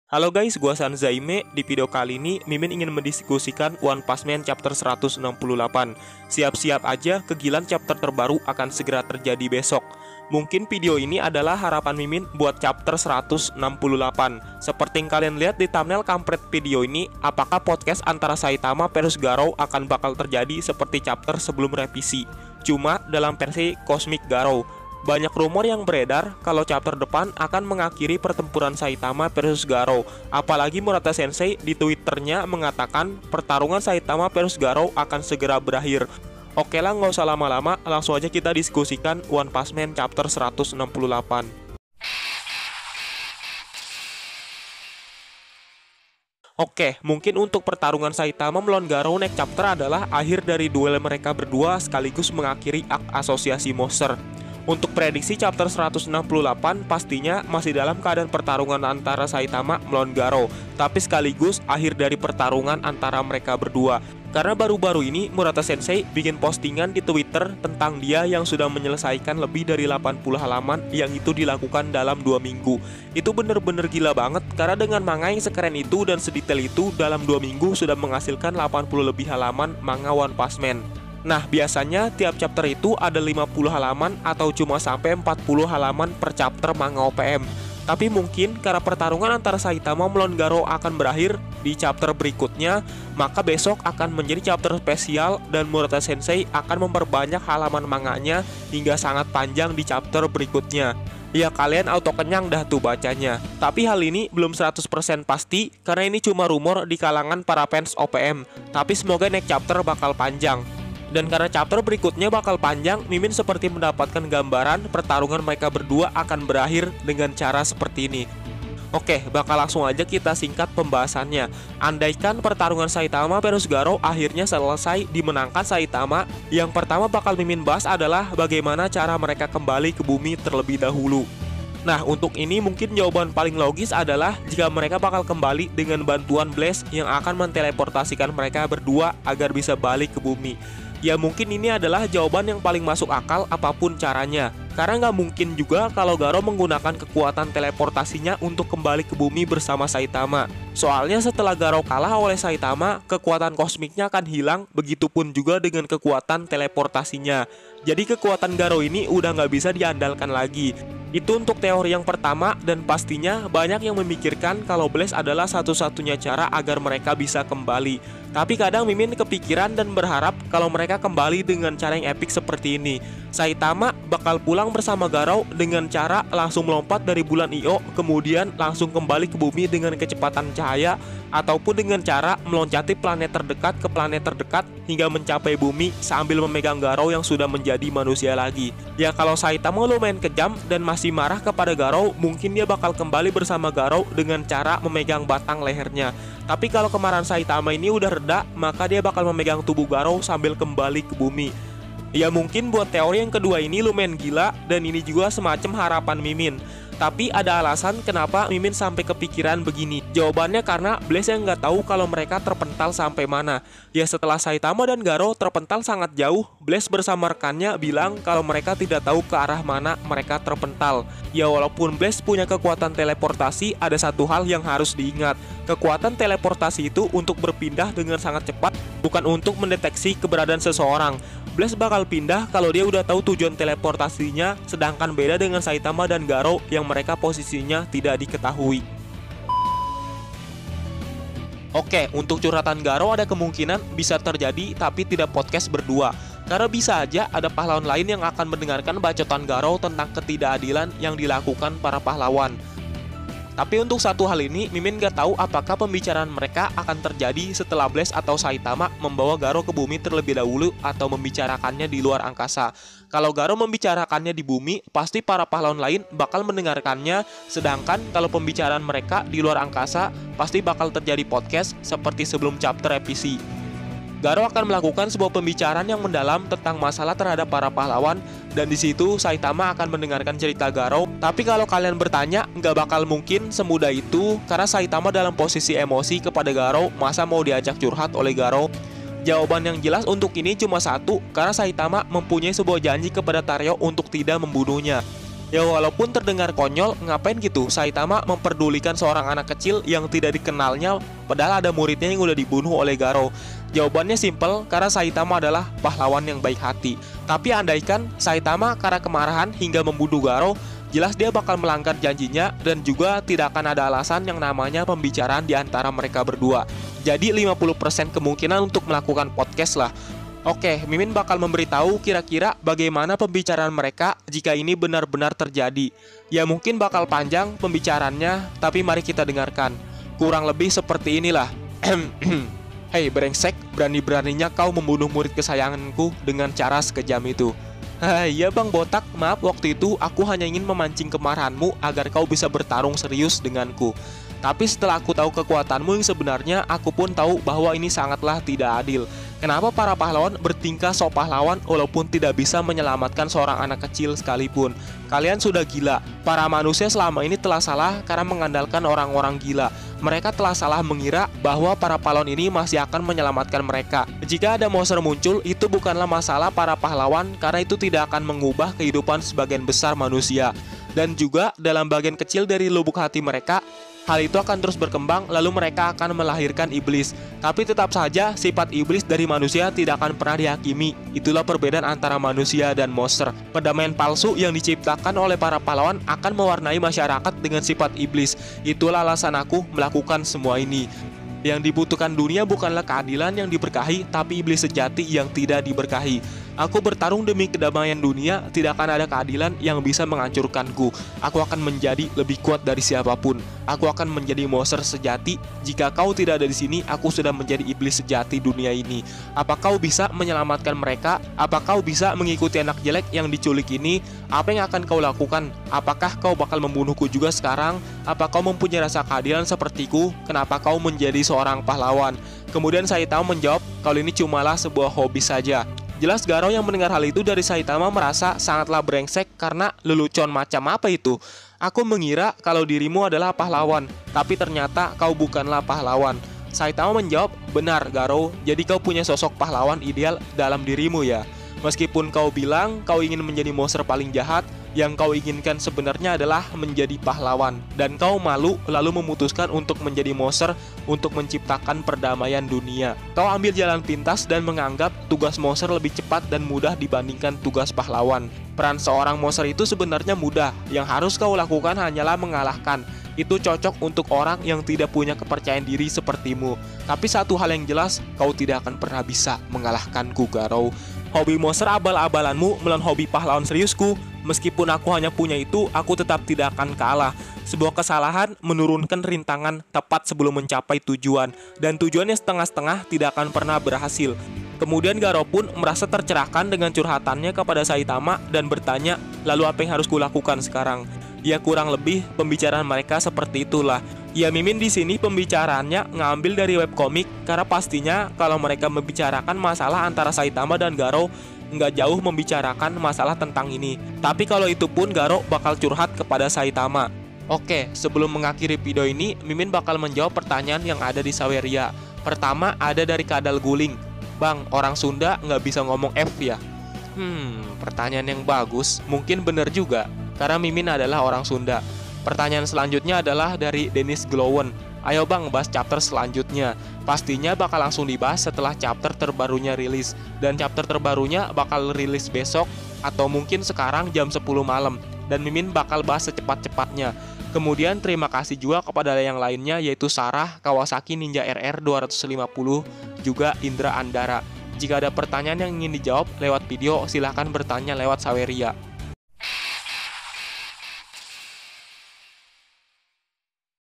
Halo guys, gua Sanzaime. Di video kali ini, Mimin ingin mendiskusikan One Punch Man chapter 168. Siap-siap aja, kegilaan chapter terbaru akan segera terjadi besok. Mungkin video ini adalah harapan Mimin buat chapter 168. Seperti yang kalian lihat di thumbnail kampret video ini, apakah podcast antara Saitama versus Garou akan bakal terjadi seperti chapter sebelum revisi, cuma dalam versi Cosmic Garou. Banyak rumor yang beredar kalau chapter depan akan mengakhiri pertempuran Saitama versus Garou. Apalagi Murata Sensei di Twitternya mengatakan pertarungan Saitama versus Garou akan segera berakhir. Oke lah, nggak usah lama-lama, langsung aja kita diskusikan One Punch Man chapter 168. Oke, mungkin untuk pertarungan Saitama melawan Garou next chapter adalah akhir dari duel mereka berdua sekaligus mengakhiri arc asosiasi monster. Untuk prediksi chapter 168 pastinya masih dalam keadaan pertarungan antara Saitama melawan Garou, tapi sekaligus akhir dari pertarungan antara mereka berdua. Karena baru-baru ini Murata Sensei bikin postingan di Twitter tentang dia yang sudah menyelesaikan lebih dari 80 halaman yang itu dilakukan dalam 2 minggu. Itu bener-bener gila banget karena dengan manga yang sekeren itu dan sedetail itu dalam 2 minggu sudah menghasilkan 80 lebih halaman manga One Punch Man. Nah, biasanya tiap chapter itu ada 50 halaman atau cuma sampai 40 halaman per chapter manga OPM. Tapi mungkin karena pertarungan antara Saitama melawan Garou akan berakhir di chapter berikutnya, maka besok akan menjadi chapter spesial dan Murata Sensei akan memperbanyak halaman manganya hingga sangat panjang di chapter berikutnya. Ya, kalian auto kenyang dah tuh bacanya. Tapi hal ini belum 100% pasti karena ini cuma rumor di kalangan para fans OPM. Tapi semoga next chapter bakal panjang. Dan karena chapter berikutnya bakal panjang, Mimin seperti mendapatkan gambaran pertarungan mereka berdua akan berakhir dengan cara seperti ini. Oke, bakal langsung aja kita singkat pembahasannya. Andaikan pertarungan Saitama versus Garou akhirnya selesai dimenangkan Saitama, yang pertama bakal Mimin bahas adalah bagaimana cara mereka kembali ke bumi terlebih dahulu. Nah, untuk ini mungkin jawaban paling logis adalah jika mereka bakal kembali dengan bantuan Blaze yang akan menteleportasikan mereka berdua agar bisa balik ke bumi. Ya, mungkin ini adalah jawaban yang paling masuk akal apapun caranya. Karena nggak mungkin juga kalau Garou menggunakan kekuatan teleportasinya untuk kembali ke bumi bersama Saitama. Soalnya setelah Garou kalah oleh Saitama, kekuatan kosmiknya akan hilang, begitupun juga dengan kekuatan teleportasinya. Jadi kekuatan Garou ini udah nggak bisa diandalkan lagi. Itu untuk teori yang pertama, dan pastinya banyak yang memikirkan kalau Blaze adalah satu-satunya cara agar mereka bisa kembali. Tapi kadang Mimin kepikiran dan berharap kalau mereka kembali dengan cara yang epik seperti ini. Saitama bakal pulang bersama Garou dengan cara langsung melompat dari bulan Io, kemudian langsung kembali ke bumi dengan kecepatan cahaya, ataupun dengan cara meloncati planet terdekat ke planet terdekat hingga mencapai bumi sambil memegang Garou yang sudah menjadi manusia lagi. Ya, kalau Saitama lumayan kejam dan masih marah kepada Garou, mungkin dia bakal kembali bersama Garou dengan cara memegang batang lehernya. Tapi kalau kemarahan Saitama ini udah reda, maka dia bakal memegang tubuh Garou sambil kembali ke bumi. Ya, mungkin buat teori yang kedua ini lumayan gila, dan ini juga semacam harapan Mimin. Tapi ada alasan kenapa Mimin sampai kepikiran begini. Jawabannya karena Blaze yang nggak tahu kalau mereka terpental sampai mana. Ya, setelah Saitama dan Garou terpental sangat jauh, Blaze bersama rekannya bilang kalau mereka tidak tahu ke arah mana mereka terpental. Ya, walaupun Blaze punya kekuatan teleportasi, ada satu hal yang harus diingat. Kekuatan teleportasi itu untuk berpindah dengan sangat cepat, bukan untuk mendeteksi keberadaan seseorang. Blaze bakal pindah kalau dia udah tahu tujuan teleportasinya, sedangkan beda dengan Saitama dan Garou yang mereka posisinya tidak diketahui. Oke, untuk curhatan Garou ada kemungkinan bisa terjadi tapi tidak podcast berdua. Karena bisa aja ada pahlawan lain yang akan mendengarkan bacotan Garou tentang ketidakadilan yang dilakukan para pahlawan. Tapi untuk satu hal ini, Mimin gak tahu apakah pembicaraan mereka akan terjadi setelah Blaze atau Saitama membawa Garou ke bumi terlebih dahulu atau membicarakannya di luar angkasa. Kalau Garou membicarakannya di bumi, pasti para pahlawan lain bakal mendengarkannya, sedangkan kalau pembicaraan mereka di luar angkasa, pasti bakal terjadi podcast seperti sebelum chapter revisi. Garou akan melakukan sebuah pembicaraan yang mendalam tentang masalah terhadap para pahlawan, dan di situ Saitama akan mendengarkan cerita Garou. Tapi kalau kalian bertanya, nggak bakal mungkin semudah itu karena Saitama dalam posisi emosi kepada Garou, masa mau diajak curhat oleh Garou? Jawaban yang jelas untuk ini cuma satu, karena Saitama mempunyai sebuah janji kepada Tario untuk tidak membunuhnya. Ya walaupun terdengar konyol, ngapain gitu Saitama memperdulikan seorang anak kecil yang tidak dikenalnya padahal ada muridnya yang udah dibunuh oleh Garou? Jawabannya simpel, karena Saitama adalah pahlawan yang baik hati. Tapi andaikan Saitama karena kemarahan hingga membunuh Garou, jelas dia bakal melanggar janjinya dan juga tidak akan ada alasan yang namanya pembicaraan di antara mereka berdua. Jadi 50% kemungkinan untuk melakukan podcast lah. Oke, Mimin bakal memberitahu kira-kira bagaimana pembicaraan mereka jika ini benar-benar terjadi. Ya mungkin bakal panjang pembicaraannya, tapi mari kita dengarkan. Kurang lebih seperti inilah. Hei brengsek, berani-beraninya kau membunuh murid kesayanganku dengan cara sekejam itu. Iya bang botak, maaf waktu itu aku hanya ingin memancing kemarahanmu agar kau bisa bertarung serius denganku. Tapi setelah aku tahu kekuatanmu yang sebenarnya, aku pun tahu bahwa ini sangatlah tidak adil. Kenapa para pahlawan bertingkah sok pahlawan walaupun tidak bisa menyelamatkan seorang anak kecil sekalipun? Kalian sudah gila. Para manusia selama ini telah salah karena mengandalkan orang-orang gila. Mereka telah salah mengira bahwa para pahlawan ini masih akan menyelamatkan mereka. Jika ada monster muncul, itu bukanlah masalah para pahlawan karena itu tidak akan mengubah kehidupan sebagian besar manusia. Dan juga dalam bagian kecil dari lubuk hati mereka, hal itu akan terus berkembang, lalu mereka akan melahirkan iblis. Tapi tetap saja, sifat iblis dari manusia tidak akan pernah dihakimi. Itulah perbedaan antara manusia dan monster. Perdamaian palsu yang diciptakan oleh para pahlawan akan mewarnai masyarakat dengan sifat iblis. Itulah alasan aku melakukan semua ini. Yang dibutuhkan dunia bukanlah keadilan yang diberkahi, tapi iblis sejati yang tidak diberkahi. Aku bertarung demi kedamaian dunia, tidak akan ada keadilan yang bisa menghancurkanku. Aku akan menjadi lebih kuat dari siapapun. Aku akan menjadi monster sejati. Jika kau tidak ada di sini, aku sudah menjadi iblis sejati dunia ini. Apa kau bisa menyelamatkan mereka? Apa kau bisa mengikuti anak jelek yang diculik ini? Apa yang akan kau lakukan? Apakah kau bakal membunuhku juga sekarang? Apa kau mempunyai rasa keadilan sepertiku? Kenapa kau menjadi seorang pahlawan? Kemudian Saitama menjawab, kalau ini cumalah sebuah hobi saja. Jelas Garou yang mendengar hal itu dari Saitama merasa sangatlah brengsek karena lelucon macam apa itu. Aku mengira kalau dirimu adalah pahlawan, tapi ternyata kau bukanlah pahlawan. Saitama menjawab, benar Garou, jadi kau punya sosok pahlawan ideal dalam dirimu ya. Meskipun kau bilang kau ingin menjadi monster paling jahat, yang kau inginkan sebenarnya adalah menjadi pahlawan. Dan kau malu lalu memutuskan untuk menjadi monster untuk menciptakan perdamaian dunia. Kau ambil jalan pintas dan menganggap tugas monster lebih cepat dan mudah dibandingkan tugas pahlawan. Peran seorang monster itu sebenarnya mudah. Yang harus kau lakukan hanyalah mengalahkan. Itu cocok untuk orang yang tidak punya kepercayaan diri sepertimu. Tapi satu hal yang jelas, kau tidak akan pernah bisa mengalahkanku Garou. Hobi monster abal-abalanmu melawan hobi pahlawan seriusku. Meskipun aku hanya punya itu, aku tetap tidak akan kalah. Sebuah kesalahan menurunkan rintangan tepat sebelum mencapai tujuan. Dan tujuannya setengah-setengah tidak akan pernah berhasil. Kemudian Garou pun merasa tercerahkan dengan curhatannya kepada Saitama dan bertanya, lalu apa yang harus kulakukan sekarang? Ya kurang lebih pembicaraan mereka seperti itulah. Ya Mimin di sini pembicaraannya ngambil dari webkomik karena pastinya kalau mereka membicarakan masalah antara Saitama dan Garou nggak jauh membicarakan masalah tentang ini. Tapi kalau itu pun Garou bakal curhat kepada Saitama. Oke, sebelum mengakhiri video ini, Mimin bakal menjawab pertanyaan yang ada di Saweria. Pertama ada dari Kadal Guling. Bang, orang Sunda nggak bisa ngomong F ya? Pertanyaan yang bagus. Mungkin bener juga, karena Mimin adalah orang Sunda. Pertanyaan selanjutnya adalah dari Dennis Glowen. Ayo bang, bahas chapter selanjutnya. Pastinya bakal langsung dibahas setelah chapter terbarunya rilis. Dan chapter terbarunya bakal rilis besok atau mungkin sekarang jam 10 malam. Dan Mimin bakal bahas secepat-cepatnya. Kemudian terima kasih juga kepada yang lainnya, yaitu Sarah, Kawasaki Ninja RR 250, juga Indra Andara. Jika ada pertanyaan yang ingin dijawab lewat video, silahkan bertanya lewat Saweria.